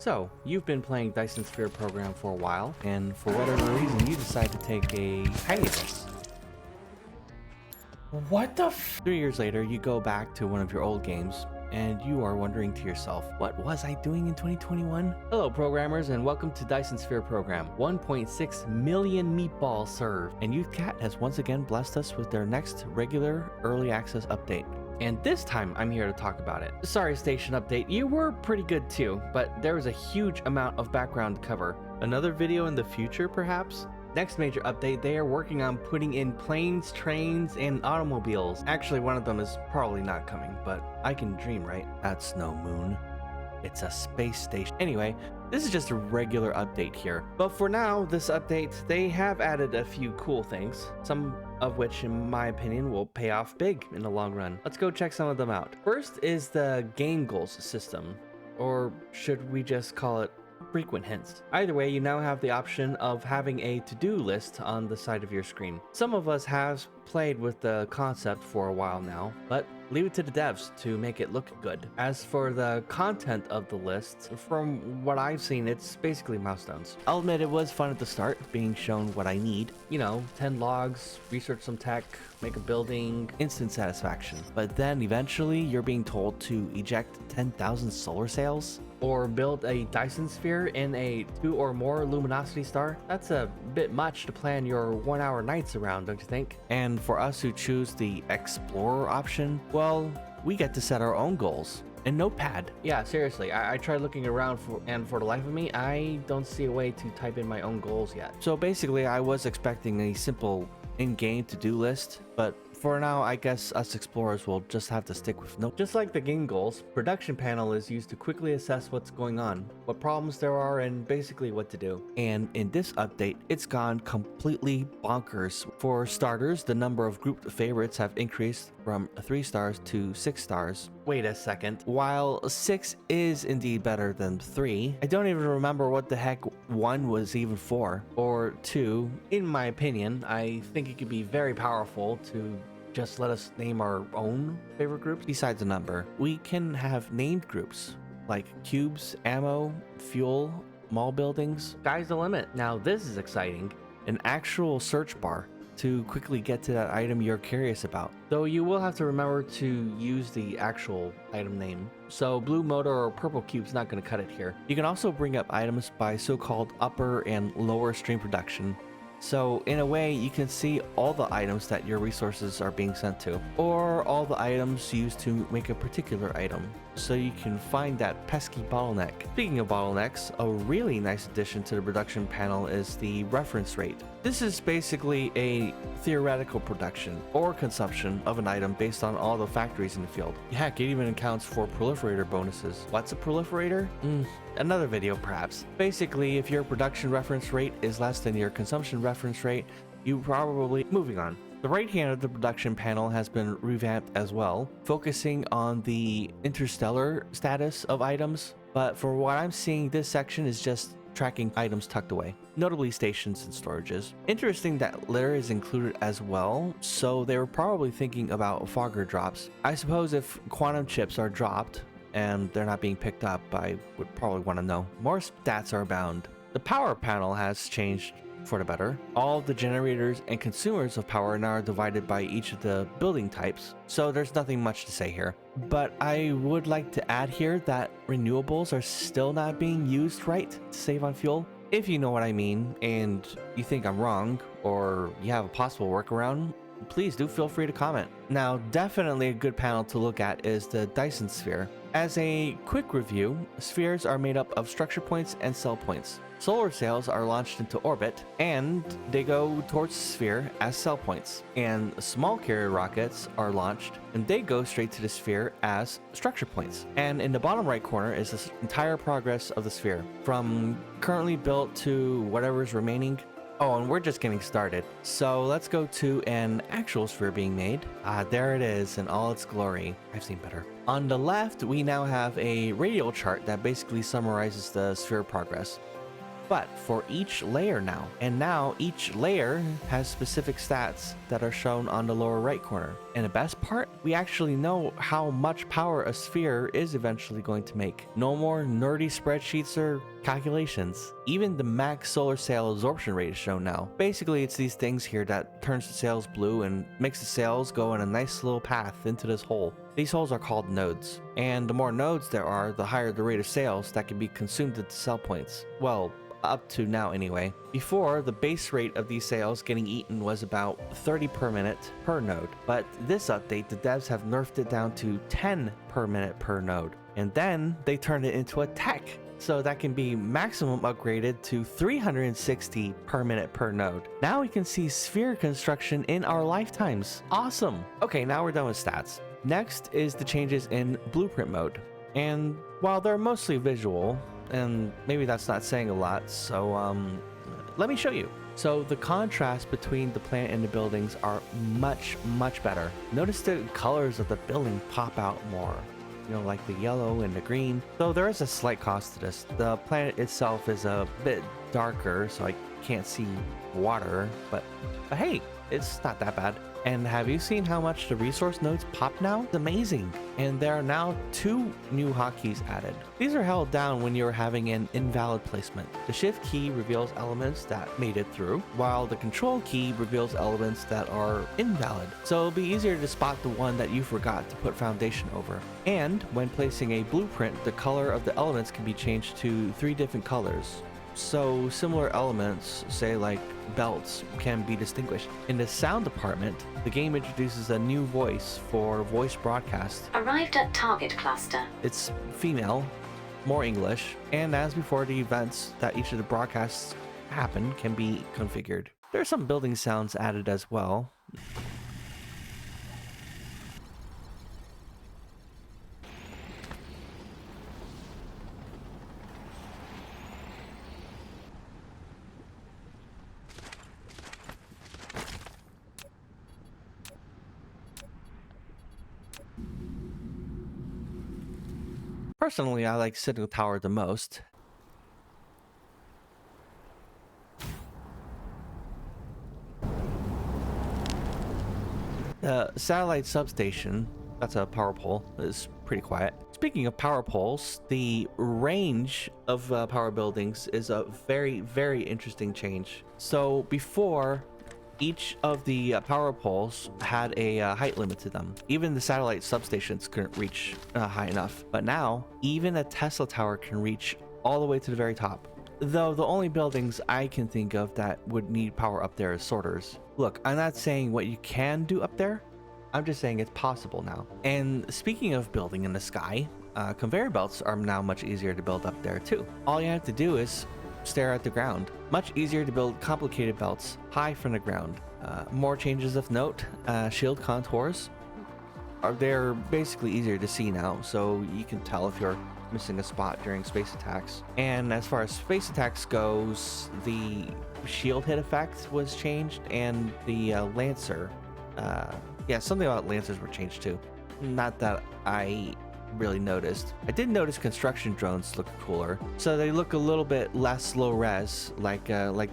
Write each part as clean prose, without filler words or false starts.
So, you've been playing Dyson Sphere program for a while, and for whatever reason, you decide to take a hiatus. What the 3 years later, you go back to one of your old games, and you are wondering to yourself, what was I doing in 2021? Hello programmers, and welcome to Dyson Sphere program. 1.6 million meatballs served, and Youth Cat has once again blessed us with their next regular early access update. And this time, I'm here to talk about it. Sorry, station update, you were pretty good too, but there was a huge amount of background to cover. Another video in the future, perhaps? Next major update, they are working on putting in planes, trains, and automobiles. Actually, one of them is probably not coming, but I can dream, right? That's no moon. It's a space station. Anyway, this is just a regular update here. But for now, this update, they have added a few cool things. Some of which, in my opinion, will pay off big in the long run. Let's go check some of them out. First is the game goals system, or should we just call it frequent hints. Either way, you now have the option of having a to-do list on the side of your screen. Some of us have played with the concept for a while now, but leave it to the devs to make it look good. As for the content of the list, from what I've seen, it's basically milestones. I'll admit it was fun at the start, being shown what I need. You know, 10 logs, research some tech, make a building, instant satisfaction. But then eventually you're being told to eject 10,000 solar sails, or build a Dyson Sphere in a 2 or more luminosity star. That's a bit much to plan your 1-hour nights around, don't you think? And for us who choose the Explorer option, well, we get to set our own goals. And Notepad. Yeah, seriously, I tried looking around and for the life of me, I don't see a way to type in my own goals yet. So basically, I was expecting a simple in-game to-do list, but for now, I guess us explorers will just have to stick with no. Just like the game goals, production panel is used to quickly assess what's going on, what problems there are, and basically what to do. And in this update, it's gone completely bonkers. For starters, the number of grouped favorites have increased from 3 stars to 6 stars. Wait a second. While 6 is indeed better than 3, I don't even remember what the heck 1 was even for. Or 2, in my opinion, I think it could be very powerful to just let us name our own favorite groups. Besides the number, we can have named groups like cubes, ammo, fuel, mall buildings. Sky's the limit. Now this is exciting. An actual search bar to quickly get to that item you're curious about. Though you will have to remember to use the actual item name. So blue motor or purple cube's not going to cut it here. You can also bring up items by so-called upper and lower stream production. So in a way, you can see all the items that your resources are being sent to, or all the items used to make a particular item, so you can find that pesky bottleneck. Speaking of bottlenecks, a really nice addition to the production panel is the reference rate. This is basically a theoretical production or consumption of an item based on all the factories in the field. Heck, it even accounts for proliferator bonuses. What's a proliferator? Another video perhaps. Basically, if your production reference rate is less than your consumption reference rate, you probably moving on. The right hand of the production panel has been revamped as well, focusing on the interstellar status of items, but for what I'm seeing, this section is just tracking items tucked away, notably stations and storages. Interesting that litter is included as well, so they were probably thinking about fogger drops. I suppose if quantum chips are dropped and they're not being picked up, I would probably want to know. More stats are bound. The power panel has changed for the better. All of the generators and consumers of power now are divided by each of the building types, so there's nothing much to say here. But I would like to add here that renewables are still not being used right to save on fuel. If you know what I mean, and you think I'm wrong, or you have a possible workaround, please do feel free to comment. Now, definitely a good panel to look at is the Dyson Sphere. As a quick review, spheres are made up of structure points and cell points. Solar sails are launched into orbit, and they go towards the sphere as cell points. And small carrier rockets are launched, and they go straight to the sphere as structure points. And in the bottom right corner is the entire progress of the sphere, from currently built to whatever's remaining. Oh, and we're just getting started. So let's go to an actual sphere being made. There it is in all its glory. I've seen better. On the left, we now have a radial chart that basically summarizes the sphere progress. but for each layer now. And now each layer has specific stats that are shown on the lower right corner. And the best part, we actually know how much power a sphere is eventually going to make. No more nerdy spreadsheets or calculations. Even the max solar sail absorption rate is shown now. Basically, it's these things here that turns the sails blue and makes the sails go in a nice little path into this hole. These holes are called nodes, and the more nodes there are, the higher the rate of sails that can be consumed at the sail points. Well, up to now anyway. Before, the base rate of these sails getting eaten was about 30 per minute per node, but this update, the devs have nerfed it down to 10 per minute per node, and then they turned it into a tech, so that can be maximum upgraded to 360 per minute per node. Now we can see sphere construction in our lifetimes. Awesome! Okay, now we're done with stats. Next is the changes in blueprint mode, and while they're mostly visual, and maybe that's not saying a lot, so let me show you. So the contrast between the planet and the buildings are much better. Notice the colors of the building pop out more, you know, like the yellow and the green. So there is a slight cost to this. The planet itself is a bit darker, so I can't see water, but hey, it's not that bad. And have you seen how much the resource nodes pop now? It's amazing. And there are now 2 new hotkeys added. These are held down when you're having an invalid placement. The shift key reveals elements that made it through, while the control key reveals elements that are invalid. So it'll be easier to spot the one that you forgot to put foundation over. And when placing a blueprint, the color of the elements can be changed to 3 different colors. So similar elements, say like belts, can be distinguished. In the sound department, the game introduces a new voice for voice broadcast. Arrived at target cluster. It's female, more English, and as before, the events that each of the broadcasts happen can be configured. There are some building sounds added as well. Personally, I like Signal Tower the most. The satellite substation, that's a power pole, is pretty quiet. Speaking of power poles, the range of power buildings is a very interesting change. So before, each of the power poles had a height limit to them. Even the satellite substations couldn't reach high enough. But now, even a Tesla tower can reach all the way to the very top. Though the only buildings I can think of that would need power up there is sorters. Look, I'm not saying what you can do up there. I'm just saying it's possible now. And speaking of building in the sky, conveyor belts are now much easier to build up there too. All you have to do is stare at the ground. Much easier to build complicated belts high from the ground. More changes of note. Shield contours they're basically easier to see now, so you can tell if you're missing a spot during space attacks. And as far as space attacks goes, the shield hit effect was changed, and the Lancer, yeah, something about Lancers were changed too. Not that I really noticed. I did notice construction drones look cooler, so they look a little bit less low res, like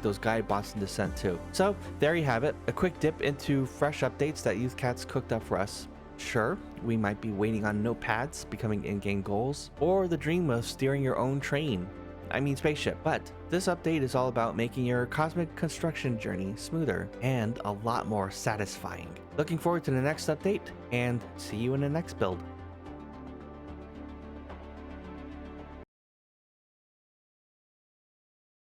those guide bots in Descent too. So there you have it, a quick dip into fresh updates that YouthCats cooked up for us. Sure, we might be waiting on notepads becoming in-game goals, or the dream of steering your own train. I mean spaceship, but this update is all about making your cosmic construction journey smoother and a lot more satisfying. Looking forward to the next update, and see you in the next build.